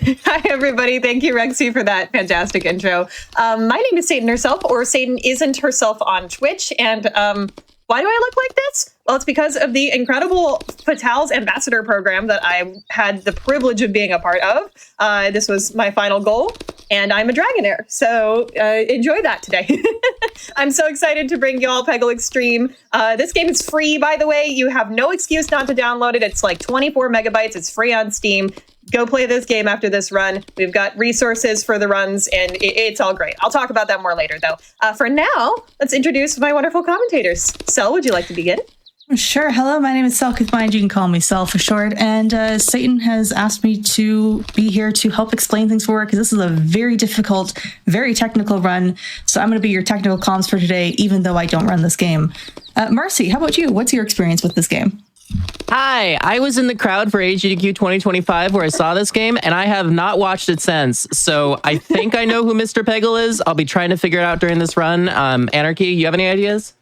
Hi, everybody. Thank you, Rexy, for that fantastic intro. My name is SatanHerself, or Satan Isn't Herself on Twitch. And why do I look like this? Well, it's because of the incredible Fatal's Ambassador program that I had the privilege of being a part of. This was my final goal, and I'm a Dragonair. So enjoy that today. I'm so excited to bring y'all Peggle Extreme. This game is free, by the way. You have no excuse not to download it. It's like 24 megabytes. It's free on Steam. Go play this game after this run. We've got resources for the runs, and it's all great. I'll talk about that more later, though. For now, let's introduce my wonderful commentators. Sel, would you like to begin? Sure. Hello, my name is selcouthmind. You can call me Sel for short. And Satan has asked me to be here to help explain things for her, because this is a very difficult, very technical run. So I'm going to be your technical comms for today, even though I don't run this game. Marxcie, how about you? What's your experience with this game? Hi, I was in the crowd for AGDQ 2025 where I saw this game, and I have not watched it since. So I think I know who Mr. Peggle is. I'll be trying to figure it out during this run. Anarchy, you have any ideas?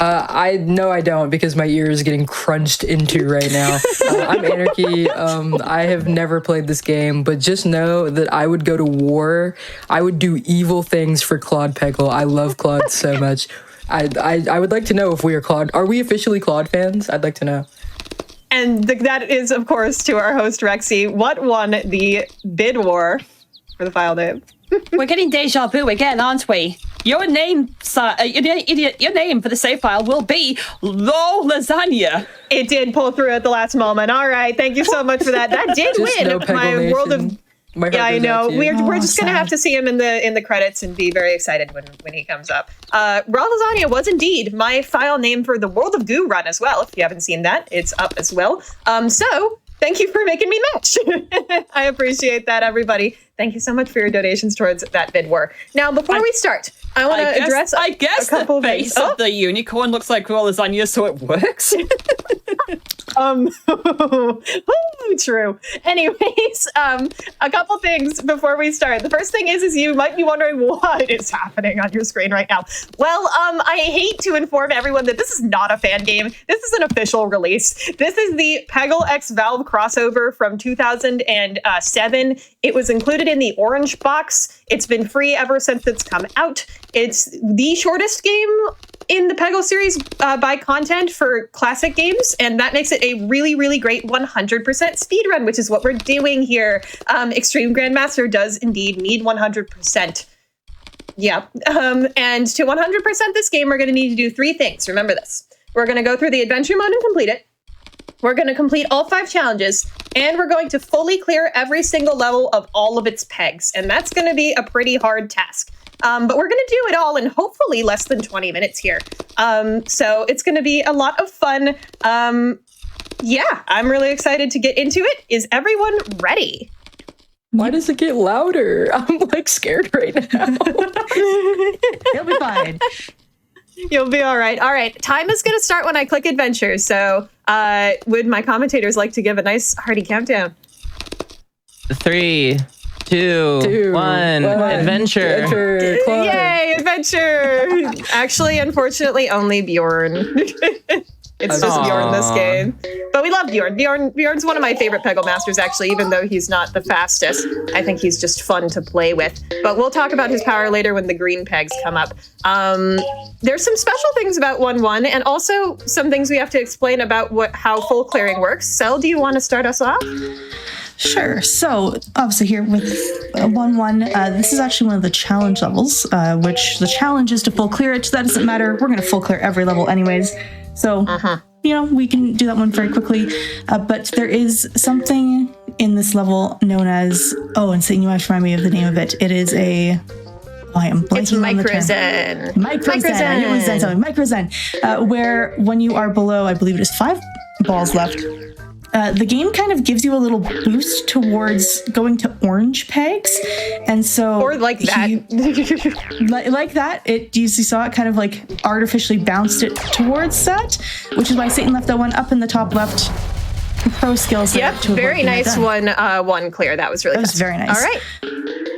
I don't, because my ear is getting crunched into right now. I'm Anarchy. I have never played this game, but just know that I would go to war. I would do evil things for Claude Peggle. I love Claude so much. I would like to know if we are Claude. Are we officially Claude fans? I'd like to know. And that is, of course, to our host, Rexy. What won the bid war for the file name? We're getting deja vu again, aren't we? Your name, idiot, your name for the save file will be Low Lasagna. It did pull through at the last moment. All right, thank you so much for that. That did win my World of... Yeah, I know. We're just going to have to see him in the credits and be very excited when he comes up. Raw Lasagna was indeed my file name for the World of Goo run as well. If you haven't seen that, it's up as well. So thank you for making me match. I appreciate that, everybody. Thank you so much for your donations towards that bid war. Now, before we start, I want to address I guess a couple the face of the unicorn looks like raw lasagna, so it works. True. Anyways, a couple things before we start. The first thing is you might be wondering what is happening on your screen right now. Well, I hate to inform everyone that this is not a fan game. This is an official release. This is the Peggle X Valve crossover from 2007. It was included in the orange box. It's been free ever since it's come out. It's the shortest game in the Peggle series by content for classic games, and that makes it a really, really great 100% speedrun, which is what we're doing here. Extreme Grandmaster does indeed need 100%. Yeah, and to 100% this game, we're going to need to do three things. Remember this. We're going to go through the adventure mode and complete it. We're going to complete all 5 challenges, and we're going to fully clear every single level of all of its pegs, and that's going to be a pretty hard task. But we're going to do it all in hopefully less than 20 minutes here. So it's going to be a lot of fun. Yeah, I'm really excited to get into it. Is everyone ready? Why does it get louder? I'm like scared right now. You'll be fine. You'll be all right. All right. Time is going to start when I click adventure. So would my commentators like to give a nice hearty countdown? 3, 2, 1. Adventure. Yay, adventure. Actually, unfortunately, only Bjorn. It's just Bjorn this game. But we love Bjorn. Bjorn's one of my favorite Peggle masters, actually, even though he's not the fastest. I think he's just fun to play with. But we'll talk about his power later when the green pegs come up. There's some special things about 1-1, and also some things we have to explain about how full clearing works. Sel, do you want to start us off? Sure. So, obviously here with 1-1, this is actually one of the challenge levels, which the challenge is to full clear it. That doesn't matter. We're going to full clear every level anyways. So, we can do that one very quickly. But there is something in this level known as, and Satan, you might remind me of the name of it. It is a... I am blanking on the term. Microzen. I knew it was Zen something. Microzen, where when you are below, I believe it is 5 balls left, the game kind of gives you a little boost towards going to orange pegs. And so... Or like that. like that. You saw it kind of like artificially bounced it towards that, which is why Satan left that one up in the top left. Pro skills. Yep, very nice one clear. That was really fun. That was very nice. All right.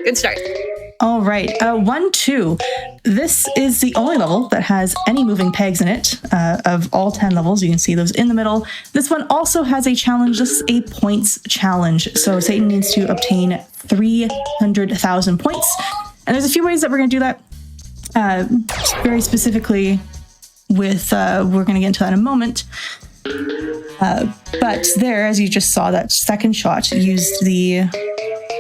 Good start. All right, 1-2. This is the only level that has any moving pegs in it of all 10 levels. You can see those in the middle. This one also has a challenge. This is a points challenge. So Satan needs to obtain 300,000 points. And there's a few ways that we're going to do that. Very specifically with, we're going to get into that in a moment. But there, as you just saw, that second shot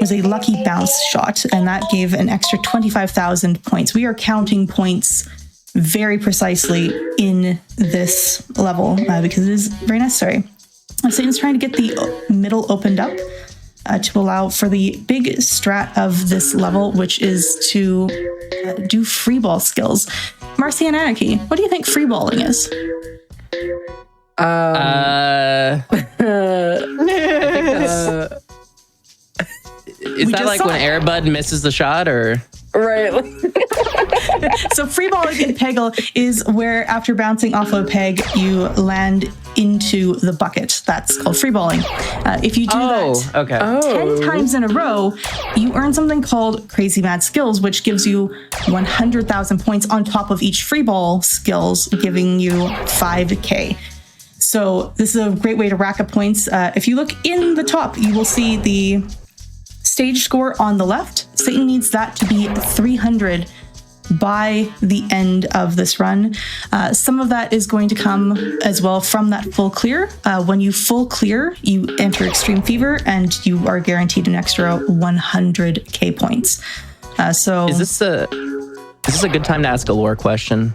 was a lucky bounce shot, and that gave an extra 25,000 points. We are counting points very precisely in this level because it is very necessary. Satan's trying to get the middle opened up to allow for the big strat of this level, which is to do freeball skills. Marxcie and Anarchy, what do you think freeballing is? Is that like when Airbud misses the shot, or? Right. So freeballing in Peggle is where after bouncing off a peg, you land into the bucket. That's called freeballing. If you do that 10 times in a row, you earn something called Crazy Mad Skills, which gives you 100,000 points on top of each freeball skills, giving you 5K. So this is a great way to rack up points. If you look in the top, you will see the stage score on the left. Satan needs that to be 300 by the end of this run. Some of that is going to come as well from that full clear. When you full clear, you enter Extreme Fever and you are guaranteed an extra 100K points. So is this a good time to ask a lore question?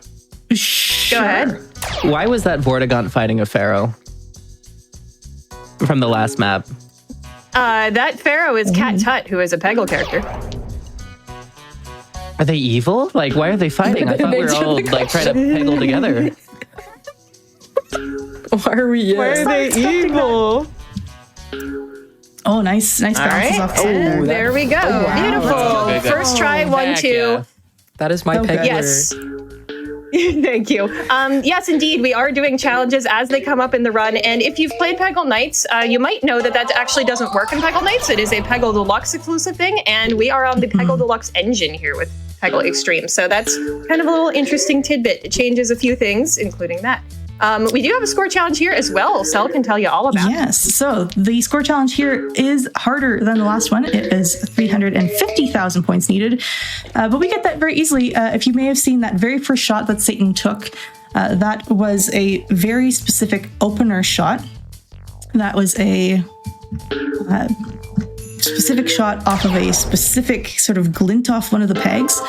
Sure. Go ahead. Why was that Vortigaunt fighting a pharaoh from the last map? That pharaoh is Cat Tut, who is a Peggle character. Are they evil? Like, why are they fighting? I thought we were all like trying to Peggle together. Why are we? Why are they evil? Oh, nice bounces right. off. There we go. Oh, wow. Beautiful. Good. First try, 1, 2. Yeah. That is my Peggle. Yes. Thank you. Yes, indeed, we are doing challenges as they come up in the run. And if you've played Peggle Knights, you might know that actually doesn't work in Peggle Knights. It is a Peggle Deluxe exclusive thing. And we are on the Peggle Deluxe engine here with Peggle Extreme. So that's kind of a little interesting tidbit. It changes a few things, including that. We do have a score challenge here as well. Sel can tell you all about it. Yes, so the score challenge here is harder than the last one. It is 350,000 points needed, but we get that very easily. If you may have seen that very first shot that Satan took, that was a very specific opener shot. That was a specific shot off of a specific sort of glint off one of the pegs.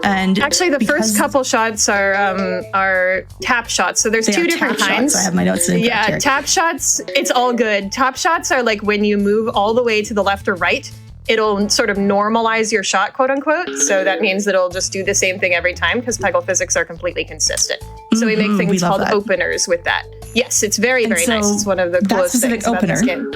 And actually, the first couple shots are tap shots. So there's two different kinds. I have my notes in. Yeah, tap shots. It's all good. Tap shots are like when you move all the way to the left or right, it'll sort of normalize your shot, quote unquote. So that means that it'll just do the same thing every time because Peggle physics are completely consistent. So we make things called openers with that. Yes, it's very, very nice. It's one of the coolest things about this game.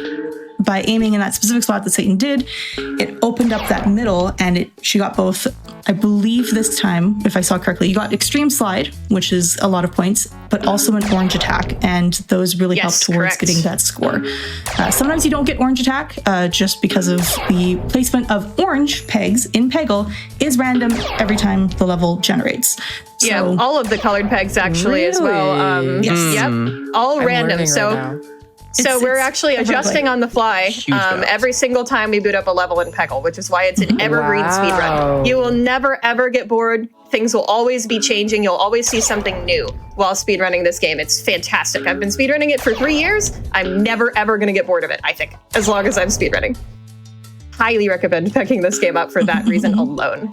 By aiming in that specific spot that Satan did, it opened up that middle, and she got both, I believe this time, if I saw correctly, you got Extreme Slide, which is a lot of points, but also an Orange Attack, and those really help towards getting that score. Sometimes you don't get Orange Attack just because of the placement of orange pegs in Peggle is random every time the level generates. So, yeah, all of the colored pegs actually as well. Yes. Yep, all random. So we're actually adjusting on the fly every single time we boot up a level in Peggle, which is why it's an evergreen speedrun. You will never, ever get bored. Things will always be changing. You'll always see something new while speedrunning this game. It's fantastic. I've been speedrunning it for 3 years. I'm never, ever going to get bored of it, I think, as long as I'm speedrunning. Highly recommend picking this game up for that reason alone.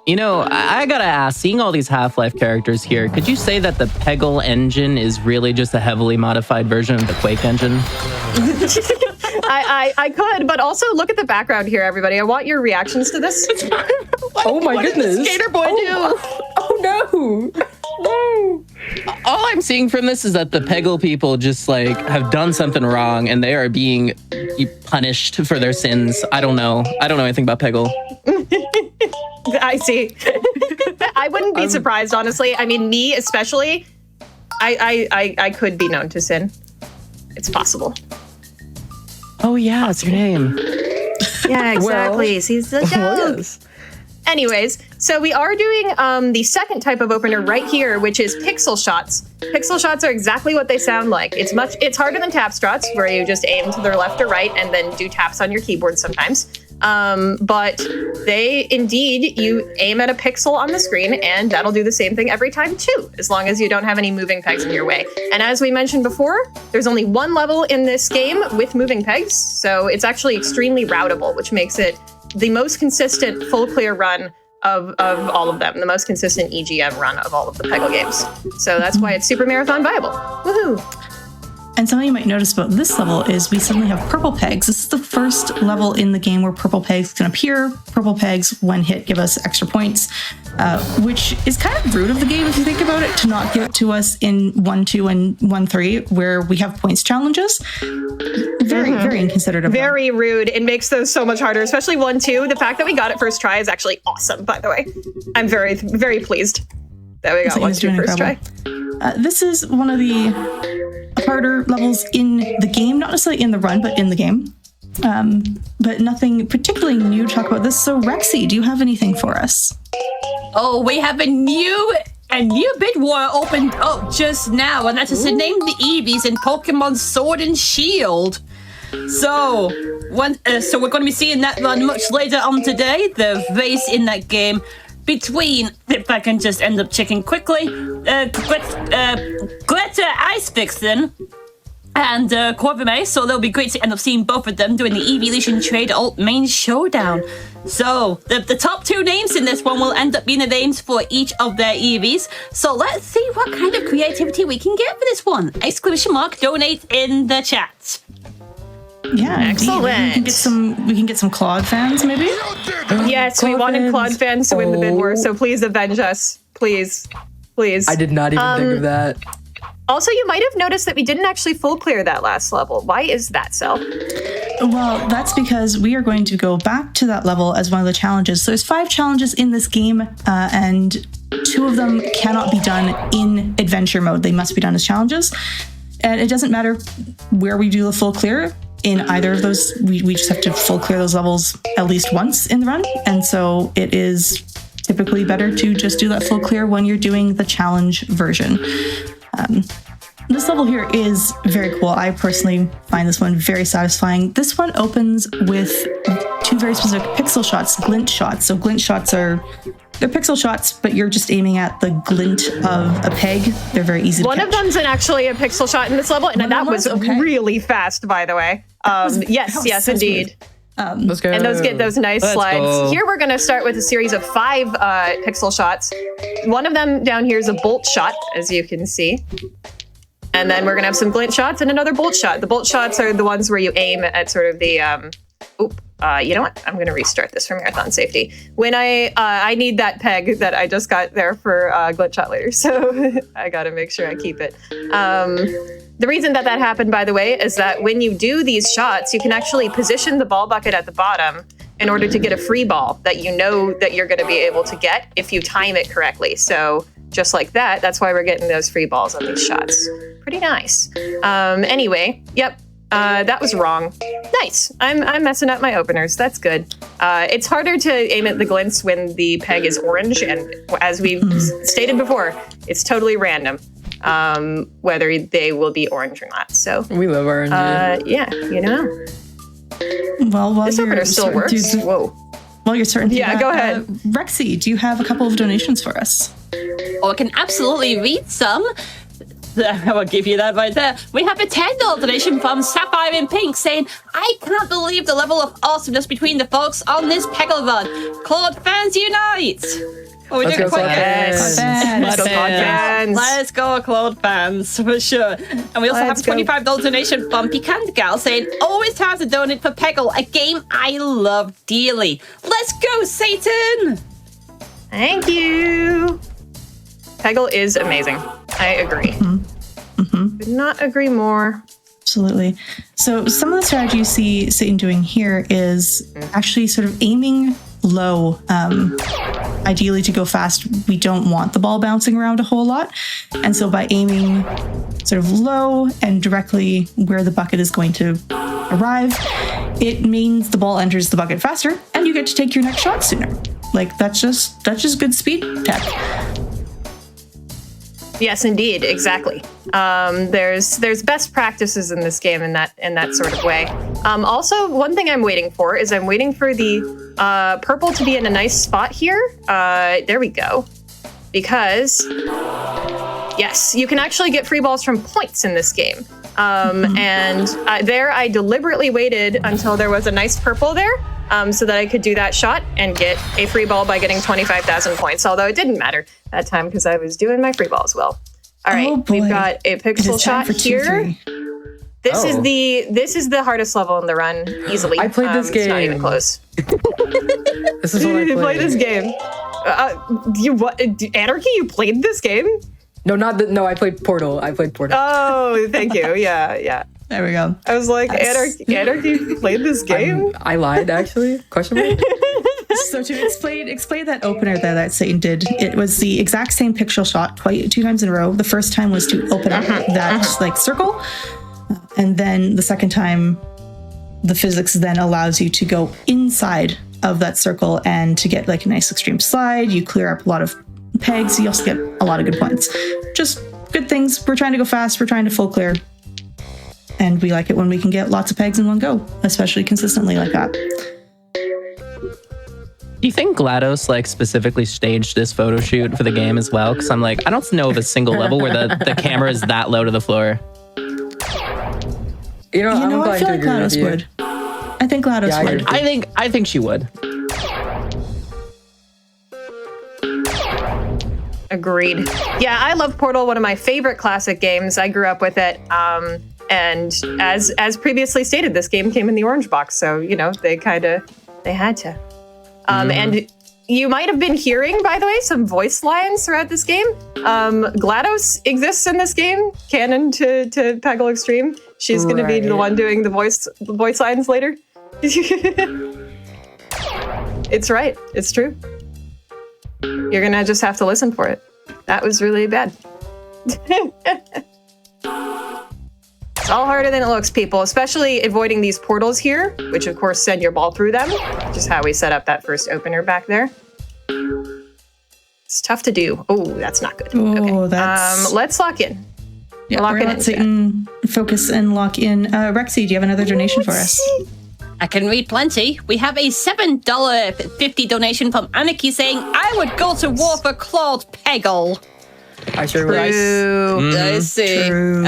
You know, I gotta ask, seeing all these Half-Life characters here, could you say that the Peggle engine is really just a heavily modified version of the Quake engine? I could, but also look at the background here, everybody. I want your reactions to this. Oh my goodness. What did the Skater Boy do? Oh no. No. All I'm seeing from this is that the Peggle people just like have done something wrong and they are being punished for their sins. I don't know anything about Peggle. I see. I wouldn't be surprised, honestly. I mean, me especially, I could be known to sin. It's possible. Oh yeah, it's your name. Yeah, exactly. He's the joke. Yes. Anyways, so we are doing the second type of opener right here, which is pixel shots. Pixel shots are exactly what they sound like. It's harder than tap shots, where you just aim to the left or right and then do taps on your keyboard sometimes. But you aim at a pixel on the screen, and that'll do the same thing every time too, as long as you don't have any moving pegs in your way. And as we mentioned before, there's only one level in this game with moving pegs, so it's actually extremely routable, which makes it the most consistent full clear run of all of them, the most consistent EGM run of all of the Peggle games. So that's why it's super marathon viable. Woohoo! And something you might notice about this level is we suddenly have purple pegs. This is the first level in the game where purple pegs can appear. Purple pegs, when hit, give us extra points, which is kind of rude of the game if you think about it, to not give it to us in 1-2 and 1-3, where we have points challenges. Very inconsiderate of them. Very rude. It makes those so much harder, especially 1-2. The fact that we got it first try is actually awesome, by the way. I'm very, very pleased that we got 1-2 first try. This is one of the harder levels in the game, not necessarily in the run, but in the game. But nothing particularly new to talk about this. So Rexy, do you have anything for us? Oh, we have a new bit war opened up just now, and that is to name the Eevees in Pokemon Sword and Shield. So we're going to be seeing that run much later on today. The race in that game between, if I can just end up checking quickly, Greta Ice Vixen and Corvime, so it'll be great to end up seeing both of them doing the Evolution Trade Alt main showdown. So the top two names in this one will end up being the names for each of their Eevees. So let's see what kind of creativity we can get for this one. ! Donate in the chat. Yeah, excellent. We can get some Claude fans, maybe. Yes, we wanted Claude fans to win the bid war, so please avenge us, please. I did not even think of that. Also, you might have noticed that we didn't actually full clear that last level. Why is that, Sel? Well, that's because we are going to go back to that level as one of the challenges. So there's 5 challenges in this game, and 2 of them cannot be done in adventure mode. They must be done as challenges. And it doesn't matter where we do the full clear. In either of those, we just have to full clear those levels at least once in the run. And so it is typically better to just do that full clear when you're doing the challenge version. This level here is very cool. I personally find this one very satisfying. This one opens with 2 very specific pixel shots, glint shots. So glint shots they're pixel shots, but you're just aiming at the glint of a peg. They're very easy to catch. One of them's actually a pixel shot in this level, and that was really fast, by the way. Yes, indeed. Let's go. And get those nice slides. Here we're going to start with a series of 5 pixel shots. One of them down here is a bolt shot, as you can see. And then we're going to have some glint shots and another bolt shot. The bolt shots are the ones where you aim at sort of the... you know what? I'm going to restart this for marathon safety. When I need that peg that I just got there for glint shot later, so I got to make sure I keep it. The reason that happened, by the way, is that when you do these shots, you can actually position the ball bucket at the bottom in order to get a free ball that you know that you're going to be able to get if you time it correctly. So just like that, that's why we're getting those free balls on these shots. Pretty nice. Anyway, yep. That was wrong. Nice. I'm messing up my openers. That's good. It's harder to aim at the glints when the peg is orange, and as we've stated before, it's totally random whether they will be orange or not. So we love orange. Yeah, you know. Well, while this opener still works. Whoa. While you're certain. Yeah, go ahead. Rexy, do you have a couple of donations for us? Oh, I can absolutely read some. I will give you that right there. We have a $10 donation from Sapphire in Pink saying, I can't believe the level of awesomeness between the folks on this Peggle run. Claude fans unite! Oh, we Let's did go, quite Claude good. fans. Let's go, Claude fans. Let's go, Claude fans, for sure. And we also have a $25 donation from Piquant Gal saying, always time to donate for Peggle, a game I love dearly. Let's go, Satan! Thank you. Peggle is amazing. I agree. Could not agree more. Absolutely. So some of the strategy you see Satan doing here is actually sort of aiming low. Ideally, to go fast, we don't want the ball bouncing around a whole lot. And so by aiming sort of low and directly where the bucket is going to arrive, it means the ball enters the bucket faster and you get to take your next shot sooner. Like that's just good speed tech. Yes, indeed, exactly. There's best practices in this game in that sort of way. Also, one thing I'm waiting for is I'm waiting for the purple to be in a nice spot here. There we go. Because yes, you can actually get free balls from points in this game. And there I deliberately waited until there was a nice purple there. So that I could do that shot and get a free ball by getting 25,000 points. Although it didn't matter that time because I was doing my free ball as well. All right, we've got a pixel shot here. This is the hardest level in the run easily. I played this game. It's not even close. This is what I You played. played this game. Anarchy? You played this game? No, no. I played Portal. Oh, thank you. Yeah. There we go. I was like, Anarchy played this game? I lied, actually. Question mark? So to explain that opener there that Satan did, it was the exact same pixel shot 2 times in a row. The first time was to open up that like circle, and then the second time, the physics then allows you to go inside of that circle and to get like a nice extreme slide. You clear up a lot of pegs. You also get a lot of good points. Just good things. We're trying to go fast. We're trying to full clear. And we like it when we can get lots of pegs in one go, especially consistently like that. Do you think GLaDOS like specifically staged this photo shoot for the game as well? Because I'm like, I don't know of a single level where the camera is that low to the floor. You know, I feel like GLaDOS would. I think GLaDOS would. I think she would. Agreed. Yeah, I love Portal, one of my favorite classic games. I grew up with it. And as previously stated, this game came in the orange box, so they had to. And you might have been hearing, by the way, some voice lines throughout this game. GLaDOS exists in this game, canon to Peggle Extreme. She's going to be the one doing the voice lines later. It's right. It's true. You're going to just have to listen for it. That was really bad. It's all harder than it looks, people, especially avoiding these portals here, which of course send your ball through them, which is how we set up that first opener back there. It's tough to do. Oh, that's not good. Oh, okay. Let's lock in. Yeah, we're gonna let Satan focus and lock in. Rexy, do you have another donation for us? I can read plenty. We have a $7.50 donation from Anarchy saying, I would go to war for Claude Peggle. I sure would. I see. True.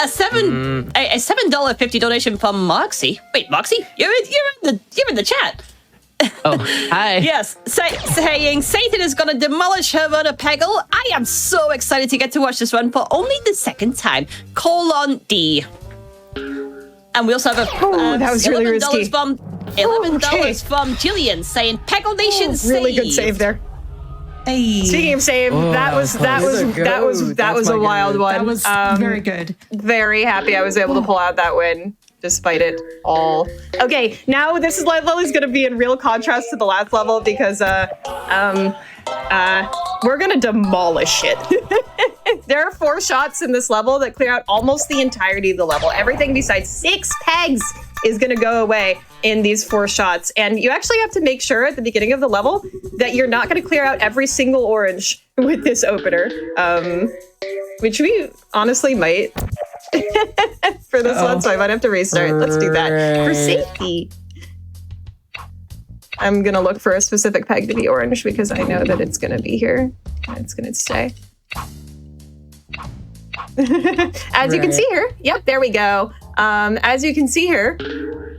A $7.50 donation from Marxcie. Wait, Marxcie? You're in the chat. Oh, hi. Yes, saying Satan is gonna demolish her run of Peggle. I am so excited to get to watch this run for only the second time. $D. And we also have that was really risky. $11 from Jillian saying Peggle Nation really good save there. Hey. Speaking of save, that was a wild one. That was very good. Very happy I was able to pull out that win, despite it all. Okay, now this level is going to be in real contrast to the last level because we're going to demolish it. There are 4 shots in this level that clear out almost the entirety of the level. Everything besides 6 pegs is going to go away in these 4 shots. And you actually have to make sure at the beginning of the level that you're not going to clear out every single orange with this opener, which we honestly might for this one, so I might have to restart. Let's do that for safety. I'm going to look for a specific peg to be orange because I know that it's going to be here. It's going to stay. As you can see here, yep, there we go. As you can see here,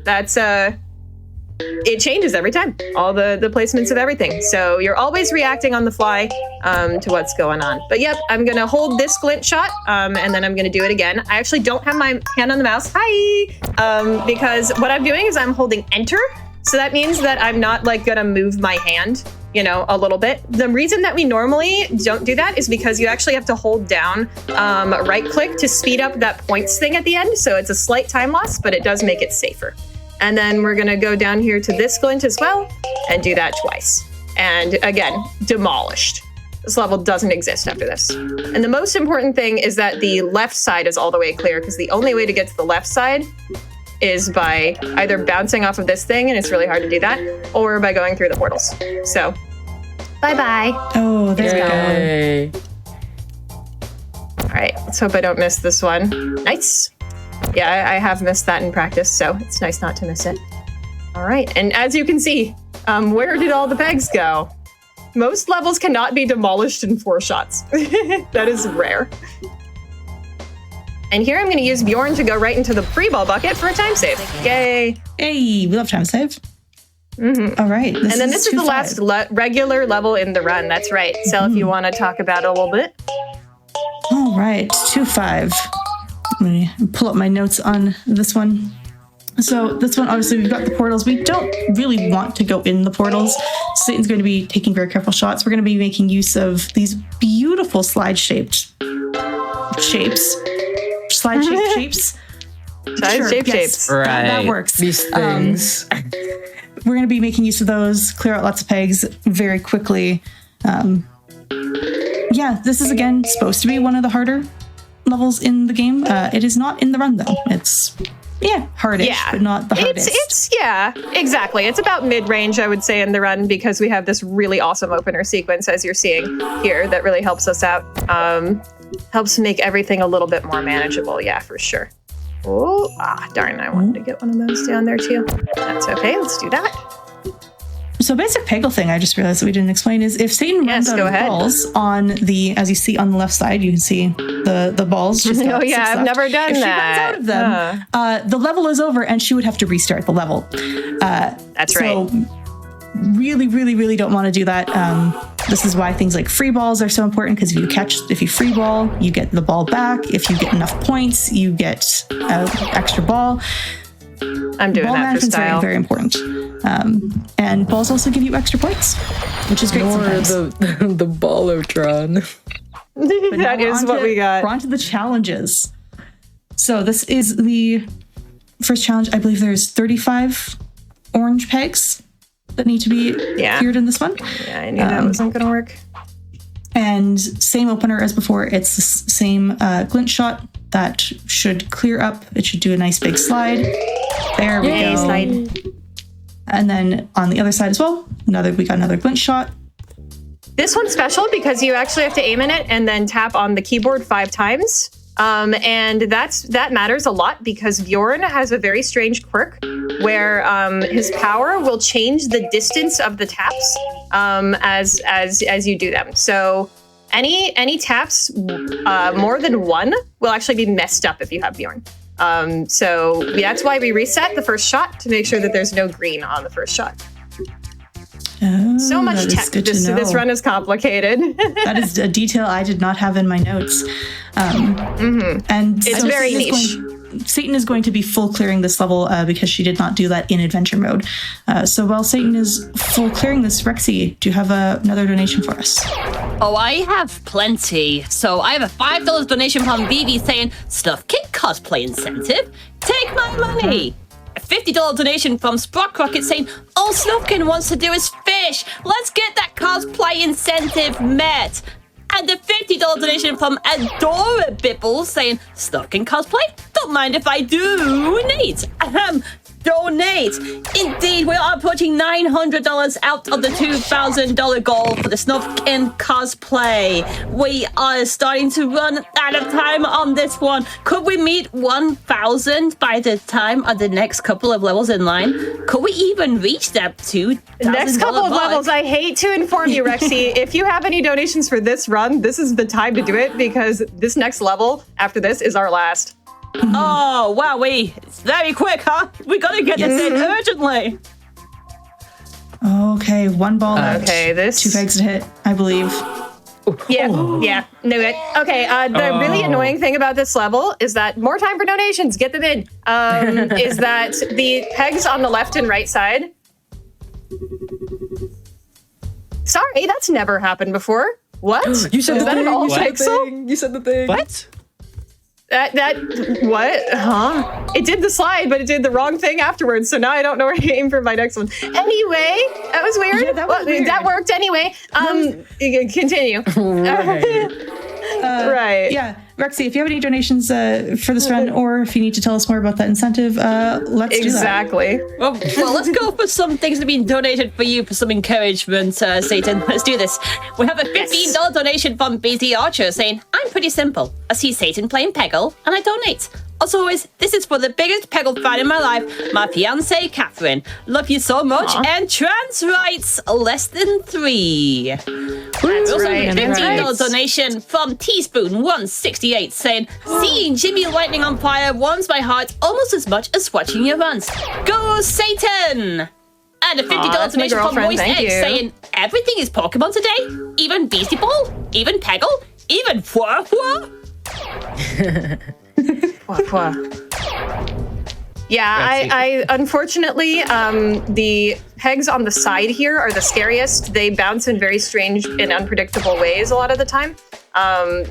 that's it changes every time. All the placements of everything. So you're always reacting on the fly to what's going on. But yep, I'm gonna hold this glint shot and then I'm gonna do it again. I actually don't have my hand on the mouse. Hi! Because what I'm doing is I'm holding enter. So that means that I'm not like gonna move my hand, a little bit. The reason that we normally don't do that is because you actually have to hold down right click to speed up that points thing at the end. So it's a slight time loss, but it does make it safer. And then we're gonna go down here to this glint as well and do that twice. And again, demolished. This level doesn't exist after this. And the most important thing is that the left side is all the way clear because the only way to get to the left side is by either bouncing off of this thing, and it's really hard to do that, or by going through the portals. So Bye-bye. Oh, there we go. Yay. All right, let's hope I don't miss this one. Nice. Yeah, I have missed that in practice, so it's nice not to miss it. All right, and as you can see, where did all the pegs go? Most levels cannot be demolished in 4 shots. That is rare. And here I'm going to use Bjorn to go right into the free ball bucket for a time save. Yay. Hey, we love time save. All right. And then this is the last regular level in the run. That's right. Sel, if you want to talk about it a little bit. All right, 2-5. Let me pull up my notes on this one. So this one, obviously, we've got the portals. We don't really want to go in the portals. Satan's going to be taking very careful shots. We're going to be making use of these beautiful slide-shaped shapes. Slide-shaped shapes? Slide-shaped shapes. Right. That works. These things. We're going to be making use of those, clear out lots of pegs very quickly. Yeah, this is, again, supposed to be one of the harder levels in the game. It is not in the run, though. It's, hardish, but not the hardest. Yeah, exactly. It's about mid-range, I would say, in the run, because we have this really awesome opener sequence, as you're seeing here, that really helps us out. Helps make everything a little bit more manageable, yeah, for sure. Oh, darn, I wanted to get one of those down there, too. That's okay, let's do that. So basic Peggle thing I just realized that we didn't explain is if Satan runs out of balls on the, as you see on the left side, you can see the balls. She's got 6 I've left. never done if that. If she runs out of them, the level is over and she would have to restart the level. That's right. So really, really, really don't want to do that. This is why things like free balls are so important, because if you free ball, you get the ball back. If you get enough points, you get an extra ball. I'm doing Ball that for management's style. very, very important. And balls also give you extra points, which is great Or sometimes. the Ballotron. But now That is what we got. We're on to the challenges. So this is the first challenge. I believe there's 35 orange pegs that need to be cleared in this one. Yeah, I knew that wasn't going to work. And same opener as before. It's the same glint shot that should clear up. It should do a nice big slide. There we go. Slide. And then on the other side as well, we got another glint shot. This one's special because you actually have to aim in it and then tap on the keyboard 5 times. And that matters a lot because Bjorn has a very strange quirk where his power will change the distance of the taps as you do them. So any taps more than 1 will actually be messed up if you have Bjorn. So that's why we reset the first shot to make sure that there's no green on the first shot. Oh, So much that is tech. good to know. This run is complicated. That is a detail I did not have in my notes. And It's so very Satan is going to be full clearing this level because she did not do that in adventure mode. So while Satan is full clearing this, Rexy, do you have another donation for us? Oh, I have plenty. So I have a $5 donation from Vivi saying, Stuff Kid cosplay incentive. Take my money. A $50 donation from Sprock Rocket saying, all Snufkin wants to do is fish. Let's get that cosplay incentive met. And a $50 donation from Adora Bibble saying, Snufkin cosplay? Don't mind if I donate. Donate. Indeed, we are putting $900 out of the $2,000 goal for the Snufkin cosplay. We are starting to run out of time on this one. Could we meet 1,000 by the time of the next couple of levels in line? Could we even reach that $2,000 Next couple of mark? levels, I hate to inform you, Rexy, if you have any donations for this run, this is the time to do it because this next level after this is our last. Oh, wow, it's very quick, huh? We gotta get this in urgently. Okay, 1 ball left. Okay, this 2 pegs to hit, I believe. Yeah, knew it. Okay, the really annoying thing about this level is that more time for donations, get them in, is that the pegs on the left and right side. Sorry, that's never happened before. What? You said is the that thing. an all You said the pixel? thing. You said the thing. What? What? Huh? It did the slide, but it did the wrong thing afterwards. So now I don't know where to aim for my next one. Anyway, that was weird. Yeah, that was weird. That worked anyway. Continue. Right. Right. Yeah, Rexy, if you have any donations for this run, or if you need to tell us more about that incentive, let's do that. Exactly. Well, let's go for some things that have been donated for you for some encouragement, Satan. Let's do this. We have a $15 donation from BZ Archer saying, I'm pretty simple. I see Satan playing Peggle, and I donate. As always, this is for the biggest Peggle fan in my life, my fiance Catherine. Love you so much, and trans rights less than 3. That's Also, right. $15 donation from Teaspoon168 saying, seeing Jimmy Lightning on fire warms my heart almost as much as watching your runs. Go Satan! And a $50 that's my donation from girlfriend, Moist thank Egg you. saying, everything is Pokemon today? Even Beastie Ball? Even Peggle? Even Fwa Fwa? Yeah, I unfortunately, the pegs on the side here are the scariest. They bounce in very strange and unpredictable ways a lot of the time.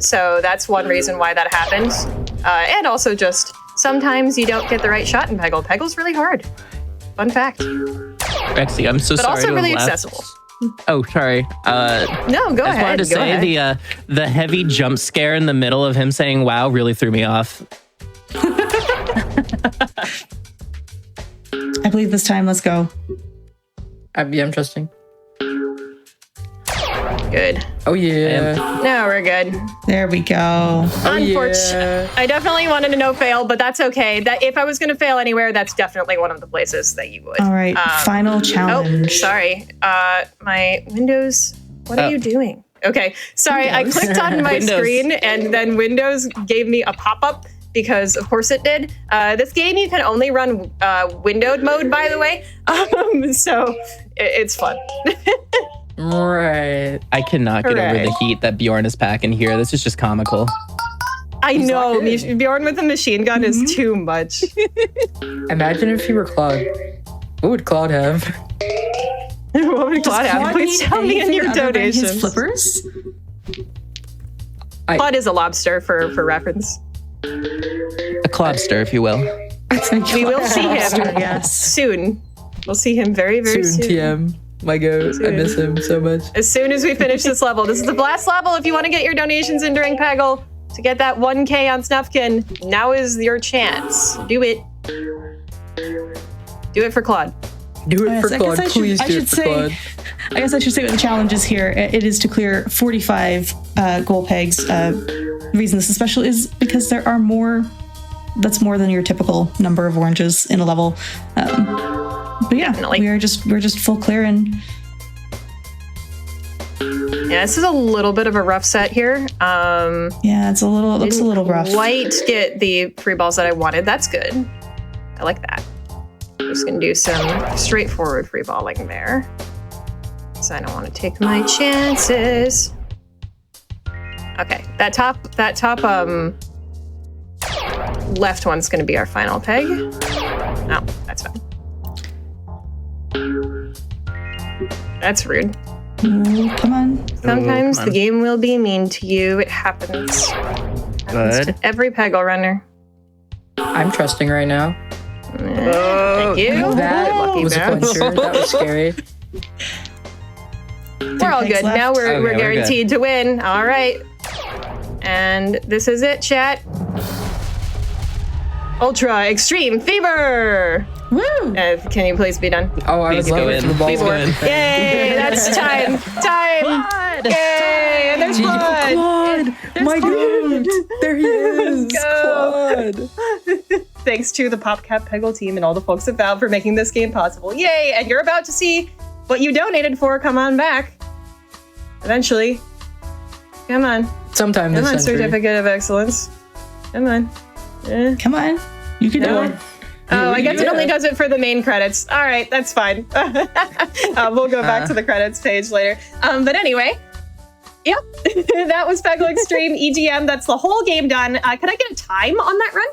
So that's one reason why that happens. And also just sometimes you don't get the right shot in Peggle. Peggle's really hard. Fun fact. Rexy, I'm so But sorry. also to really have left. accessible. Oh, sorry. No, go I just ahead. wanted to go say ahead. the heavy jump scare in the middle of him saying "wow" really threw me off. I believe this time. Let's go. I'm trusting. Good. Oh yeah. No, we're good. There we go. Unfortunately, I definitely wanted to no fail, but that's okay. That if I was going to fail anywhere, that's definitely one of the places that you would. All right, final Oh, challenge. sorry. My Windows. What are you doing? Okay, sorry. I clicked on my Windows. screen and then Windows gave me a pop-up because, of course, it did. This game you can only run windowed mode, by the way. So it's fun. Right. I cannot get over the heat that Bjorn is packing here. This is just comical. I know Bjorn with a machine gun is too much. Imagine if he were Claude. What would Claude have? What would Claude have? Please tell me in your donations. Flippers. Claude is a lobster for reference. A clobster, if you will. We will see him Yes. soon. We'll see him very, very Soon, soon. TM. My goat. I miss him so much. As soon as we finish this level. This is the blast level. If you want to get your donations in during Peggle to get that 1K on Snufkin, now is your chance. Do it. Do it for Claude. Do it Yes, for I guess Claude. I should- Please I do should it for say- Claude. I guess I should say what the challenge is here. It is to clear 45 goal pegs. The reason this is special is because there are more. That's more than your typical number of oranges in a level. But yeah, Definitely. we're just full clearing. Yeah, this is a little bit of a rough set here. Yeah, it looks a little rough. Quite get the free balls that I wanted. That's good. I like that. Just gonna do some straightforward free balling there. So I don't want to take my chances. Okay, that top left one's gonna be our final peg. No, that's fine. That's rude. Ooh, come on. Sometimes come the on. game will be mean to you. It happens. Happens to Good. every Peggle runner. I'm trusting right now. Thank you. That Lucky was a bounce. clincher. That was scary. We're all pegs good. left. Now we're Okay, we're guaranteed to win. All right. And this is it, chat. Ultra Extreme Fever. Woo! Can you please be done? Oh, I Please would love go it in. for the ball. Please go in. Yay! That's time. Time. Yay! And there's Claude. Claude! My God! There he is! Go. Claude! Thanks to the PopCap Peggle team and all the folks at Valve for making this game possible. Yay! And you're about to see what you donated for come on back. Eventually. Come on. Sometime Come this on, century. Certificate of Excellence. Come on. Come on. You can do No. it. Oh, I guess it only does it for the main credits. All right, that's fine. We'll go back to the credits page later. But anyway, yeah, that was Peggle Extreme EGM. That's the whole game done. Can I get a time on that run?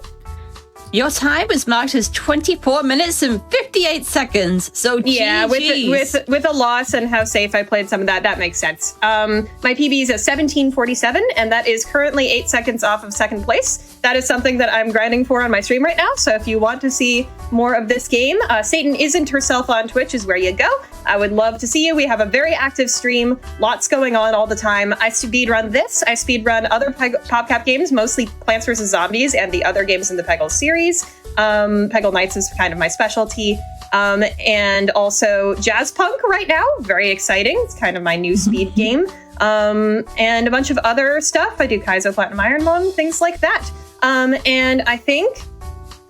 Your time was marked as 24 minutes and 58 seconds. So Yeah, GGs. with a loss and how safe I played some of that, that makes sense. My PB is at 17:47, and that is currently 8 seconds off of second place. that is something that I'm grinding for on my stream right now. So if you want to see more of this game, SatanHerself on Twitch is where you go. I would love to see you. We have a very active stream, lots going on all the time. I speedrun this. I speedrun other PopCap games, mostly Plants vs. Zombies and the other games in the Peggle series. Peggle Nights is kind of my specialty. And also Jazz Punk right now, very exciting. It's kind of my new speed game. And a bunch of other stuff. I do Kaizo Platinum Iron Lung, things like that. And I think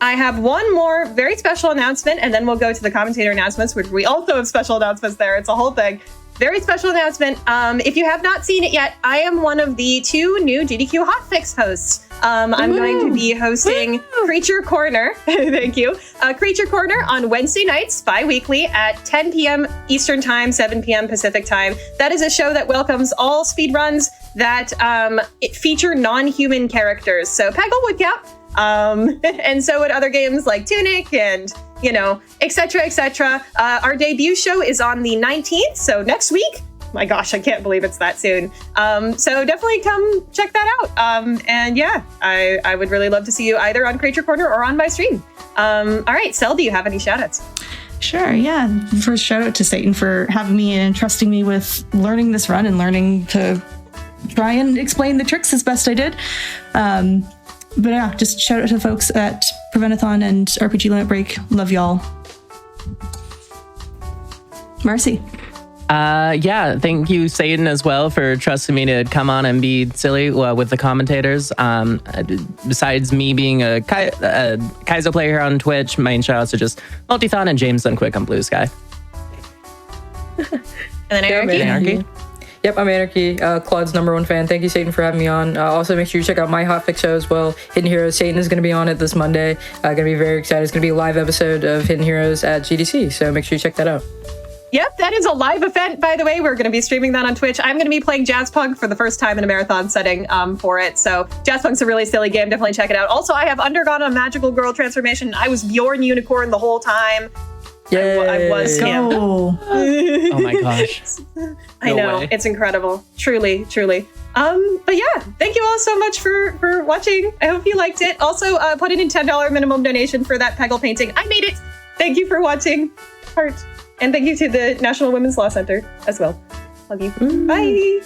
I have one more very special announcement, and then we'll go to the commentator announcements, which we also have special announcements there. It's a whole thing. Very special announcement. If you have not seen it yet, I am one of the 2 new GDQ Hotfix hosts. I'm going to be hosting Creature Corner. Thank you. Creature Corner on Wednesday nights, bi-weekly at 10 p.m. Eastern Time, 7 p.m. Pacific Time. That is a show that welcomes all speedruns that feature non-human characters. So Peggle would count. And so would other games like Tunic and, you know, etc., etc. Our debut show is on the 19th, so next week. My gosh, I can't believe it's that soon. So definitely come check that out. And yeah, I would really love to see you either on Creature Corner or on my stream. All right, Sel, do you have any shout-outs? Sure, yeah. First, shout out to Satan for having me and entrusting me with learning this run and learning to try and explain the tricks as best I did. But yeah, just shout out to the folks at Preventathon and RPG Limit Break. Love y'all. Marxcie. Yeah, thank you, Satan, as well, for trusting me to come on and be silly with the commentators. Besides me being a Kaizo player here on Twitch, main shoutouts are just Multithon and James Dunquick on Blue Sky. And then Anarchy. Yep, I'm Anarchy, Claude's #1 fan. Thank you, Satan, for having me on. Also, make sure you check out my Hotfix show as well. Hidden Heroes. Satan is going to be on it this Monday. Going to be very excited. It's going to be a live episode of Hidden Heroes at GDC, so make sure you check that out. Yep, that is a live event, by the way. We're going to be streaming that on Twitch. I'm going to be playing Jazz Punk for the first time in a marathon setting for it. So Jazz Punk's a really silly game. Definitely check it out. Also, I have undergone a magical girl transformation. I was Bjorn Unicorn the whole time. I was him. Oh my gosh. I know. It's incredible. Truly, truly. But yeah, thank you all so much for watching. I hope you liked it. Also, put in a $10 minimum donation for that Peggle painting. I made it. Thank you for watching. Heart. And thank you to the National Women's Law Center as well. Love you. Bye.